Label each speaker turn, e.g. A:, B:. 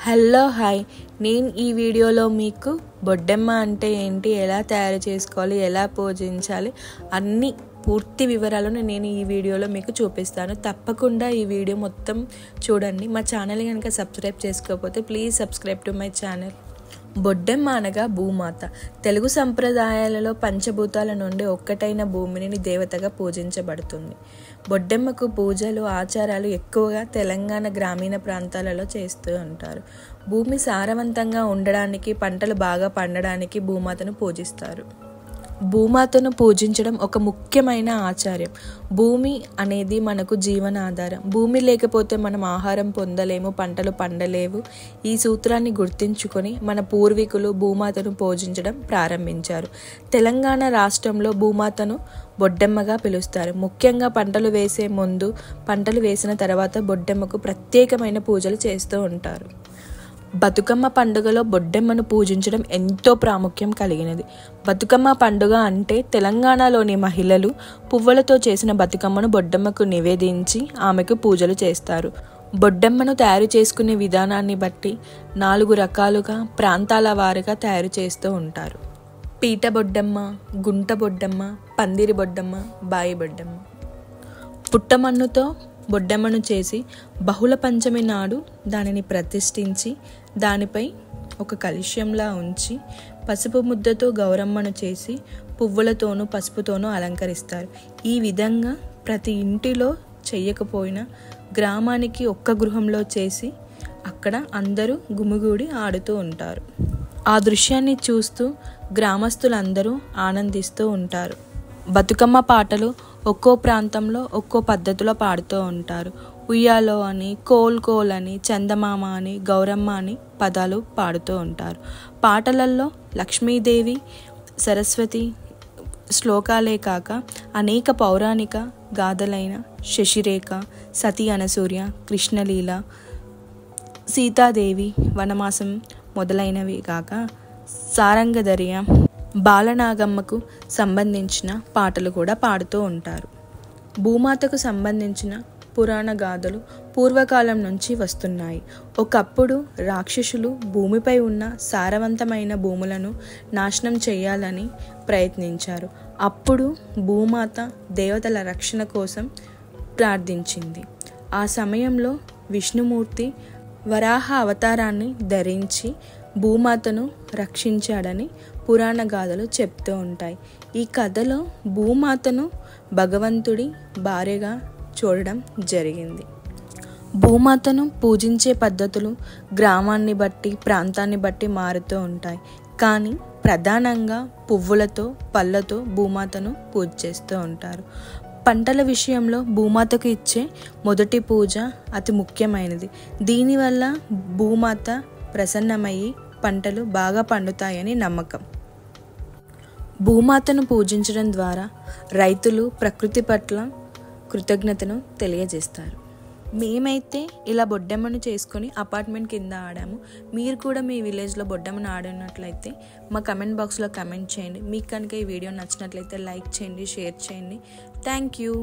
A: Hello hi, నేను ఈ వీడియోలో మీకు బొడ్డెమ్మ అంటే ఏంటి, ఎలా తయారు చేసుకోవాలి, ఎలా పూజించాలి అన్ని పూర్తి వివరాలను నేను ఈ వీడియోలో మీకు చూపిస్తాను. తప్పకుండా ఈ వీడియో మొత్తం చూడండి. మా ఛానల్ కనుక సబ్స్క్రైబ్ చేసుకోకపోతే please subscribe to my channel. Boddemma అనగా భూమాత. తెలుగు సంప్రదాయాలలో పంచభూతాల నుండి ఒక్కటైన భూమిని దేవతగా పూజించబడుతుంది. బొడ్డెమ్మకు పూజలు, ఆచారాలు ఎక్కువగా తెలంగాణ గ్రామీణ ప్రాంతాలలో చేస్తూ ఉంటారు. భూమి సారవంతంగా ఉండడానికి, పంటలు బాగా పండడానికి భూమాతను పూజిస్తారు. భూమాతను పూజించడం ఒక ముఖ్యమైన ఆచార్యం. భూమి అనేది మనకు జీవనాధారం. భూమి లేకపోతే మనం ఆహారం పొందలేము, పంటలు పండలేవు. ఈ సూత్రాన్ని గుర్తుంచుకొని మన పూర్వీకులు భూమాతను పూజించడం ప్రారంభించారు. తెలంగాణ రాష్ట్రంలో భూమాతను బొడ్డెమ్మగా పిలుస్తారు. ముఖ్యంగా పంటలు వేసే ముందు, పంటలు వేసిన తర్వాత బొడ్డెమ్మకు ప్రత్యేకమైన పూజలు చేస్తూ ఉంటారు. బతుకమ్మ పండుగలో బొడ్డెమ్మను పూజించడం ఎంతో ప్రాముఖ్యం కలిగినది. బతుకమ్మ పండుగ అంటే తెలంగాణలోని మహిళలు పువ్వులతో చేసిన బతుకమ్మను బొడ్డెమ్మకు నివేదించి ఆమెకు పూజలు చేస్తారు. బొడ్డెమ్మను తయారు చేసుకునే విధానాన్ని బట్టి 4 రకాలుగా ప్రాంతాల వారీగా తయారు చేస్తూ ఉంటారు. పీట బొడ్డెమ్మ, గుంట బొడ్డెమ్మ, పందిరి బొడ్డెమ్మ, బాయి బొడ్డెమ్మ. పుట్టమన్నుతో బొడ్డెమ్మను చేసి బహుళ పంచమి నాడు దానిని ప్రతిష్ఠించి దానిపై ఒక కలశంలా ఉంచి పసుపు ముద్దతో గౌరమ్మను చేసి పువ్వులతోనూ పసుపుతోనూ అలంకరిస్తారు. ఈ విధంగా ప్రతి ఇంటిలో చెయ్యకపోయినా గ్రామానికి ఒక్క గృహంలో చేసి అక్కడ అందరూ గుమిగూడి ఆడుతూ ఉంటారు. ఆ దృశ్యాన్ని చూస్తూ గ్రామస్తులందరూ ఆనందిస్తూ ఉంటారు. బతుకమ్మ పాటలు ఒక్కో ప్రాంతంలో ఒక్కో పద్ధతిలో పాడుతూ ఉంటారు. ఉయ్యాలో అని, కోల్ కోల్ అని, చందమామ అని, గౌరమ్మ అని పదాలు పాడుతూ ఉంటారు. పాటలలో లక్ష్మీదేవి, సరస్వతి శ్లోకాలే కాక అనేక పౌరాణిక గాథలైన శశిరేఖ, సతీ అనసూయ, కృష్ణలీల, సీతాదేవి వనమాసం మొదలైనవి కాక సారంగధర్య, బాలనాగమ్మకు సంబంధించిన పాటలు కూడా పాడుతూ ఉంటారు. భూమాతకు సంబంధించిన పురాణ గాథలు పూర్వకాలం నుంచి వస్తున్నాయి. ఒకప్పుడు రాక్షసులు భూమిపై ఉన్న సారవంతమైన భూములను నాశనం చేయాలని ప్రయత్నించారు. అప్పుడు భూమాత దేవతల రక్షణ కోసం ప్రార్థించింది. ఆ సమయంలో విష్ణుమూర్తి వరాహ అవతారాన్ని ధరించి భూమాతను రక్షించాడని పురాణ గాథలు చెప్తూ ఉంటాయి. ఈ కథలో భూమాతను భగవంతుడి భార్యగా చూడడం జరిగింది. భూమాతను పూజించే పద్ధతులు గ్రామాన్ని బట్టి, ప్రాంతాన్ని బట్టి మారుతూ ఉంటాయి. కానీ ప్రధానంగా పువ్వులతో, పళ్ళతో భూమాతను పూజ చేస్తూ ఉంటారు. పంటల విషయంలో భూమాతకు ఇచ్చే మొదటి పూజ అతి ముఖ్యమైనది. దీనివల్ల భూమాత ప్రసన్నమయ్యి పంటలు బాగా పండుతాయని నమ్మకం. భూమాతను పూజించడం ద్వారా రైతులు ప్రకృతి పట్ల కృతజ్ఞతను తెలియజేస్తారు. మేమైతే ఇలా బొడ్డెమ్మను చేసుకొని అపార్ట్మెంట్ కింద ఆడాము. మీరు కూడా మీ విలేజ్లో బొడ్డెమ్మను ఆడినట్లయితే మా కమెంట్ బాక్స్లో కమెంట్ చేయండి. మీకు కనుక ఈ వీడియో నచ్చినట్లయితే లైక్ చేయండి, షేర్ చేయండి. Thank you.